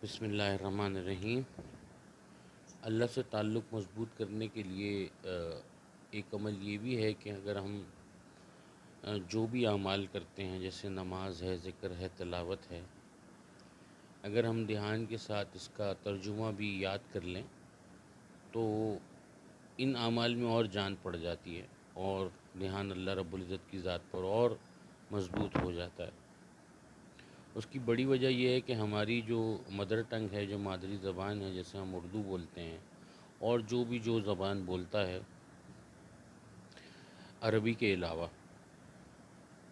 بسم اللہ الرحمن الرحیم۔ اللہ سے تعلق مضبوط کرنے کے لیے ایک عمل یہ بھی ہے کہ اگر ہم جو بھی اعمال کرتے ہیں، جیسے نماز ہے، ذکر ہے، تلاوت ہے، اگر ہم دھیان کے ساتھ اس کا ترجمہ بھی یاد کر لیں تو ان اعمال میں اور جان پڑ جاتی ہے اور دھیان اللہ رب العزت کی ذات پر اور مضبوط ہو جاتا ہے۔ اس کی بڑی وجہ یہ ہے کہ ہماری جو مدر ٹنگ ہے، جو مادری زبان ہے، جیسے ہم اردو بولتے ہیں، اور جو زبان بولتا ہے عربی کے علاوہ،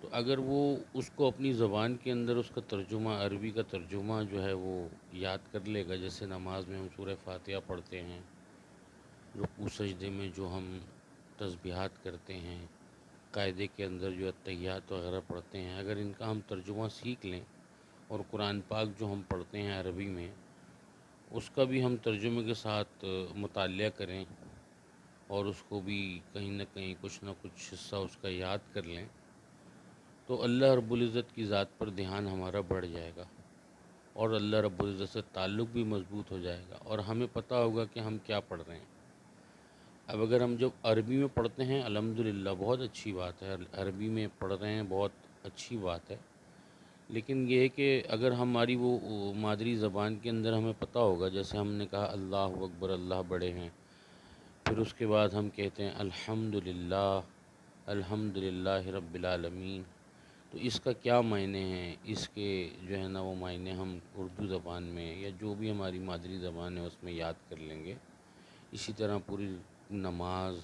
تو اگر وہ اس کو اپنی زبان کے اندر اس کا ترجمہ، عربی کا ترجمہ جو ہے وہ یاد کر لے گا، جیسے نماز میں ہم سورہ فاتحہ پڑھتے ہیں، رکوع سجدے میں جو ہم تسبیحات کرتے ہیں، قاعدے کے اندر جو اتحیات وغیرہ پڑھتے ہیں، اگر ان کا ہم ترجمہ سیکھ لیں اور قرآن پاک جو ہم پڑھتے ہیں عربی میں، اس کا بھی ہم ترجمے کے ساتھ مطالعہ کریں اور اس کو بھی کہیں نہ کہیں کچھ نہ کچھ حصہ اس کا یاد کر لیں، تو اللہ رب العزت کی ذات پر دھیان ہمارا بڑھ جائے گا اور اللہ رب العزت سے تعلق بھی مضبوط ہو جائے گا اور ہمیں پتہ ہوگا کہ ہم کیا پڑھ رہے ہیں۔ اب اگر ہم جب عربی میں پڑھتے ہیں، الحمدللہ بہت اچھی بات ہے، عربی میں پڑھ رہے ہیں، بہت اچھی بات ہے، لیکن یہ ہے کہ اگر ہماری وہ مادری زبان کے اندر ہمیں پتہ ہوگا، جیسے ہم نے کہا اللہ اکبر، اللہ بڑے ہیں، پھر اس کے بعد ہم کہتے ہیں الحمدللہ، الحمدللہ رب العالمین، تو اس کا کیا معنی ہیں، اس کے جو ہے نا وہ معنی ہم اردو زبان میں یا جو بھی ہماری مادری زبان ہے اس میں یاد کر لیں گے۔ اسی طرح پوری نماز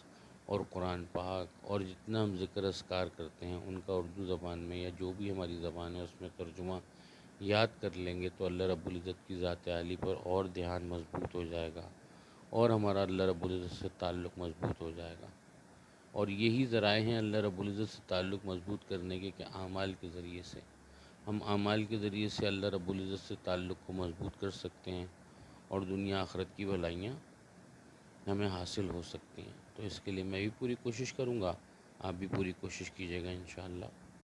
اور قرآن پاک اور جتنا ہم ذکر اذکار کرتے ہیں ان کا اردو زبان میں یا جو بھی ہماری زبان ہے اس میں ترجمہ یاد کر لیں گے تو اللہ رب العزت کی ذات عالی پر اور دھیان مضبوط ہو جائے گا اور ہمارا اللہ رب العزت سے تعلق مضبوط ہو جائے گا۔ اور یہی ذرائع ہیں اللہ رب العزت سے تعلق مضبوط کرنے کے کہ اعمال کے ذریعے سے ہم اعمال کے ذریعے سے اللہ رب العزت سے تعلق کو مضبوط کر سکتے ہیں اور دنیا آخرت کی بھلائیاں ہمیں حاصل ہو سکتی ہیں۔ تو اس کے لیے میں بھی پوری کوشش کروں گا، آپ بھی پوری کوشش کیجیے گا انشاءاللہ۔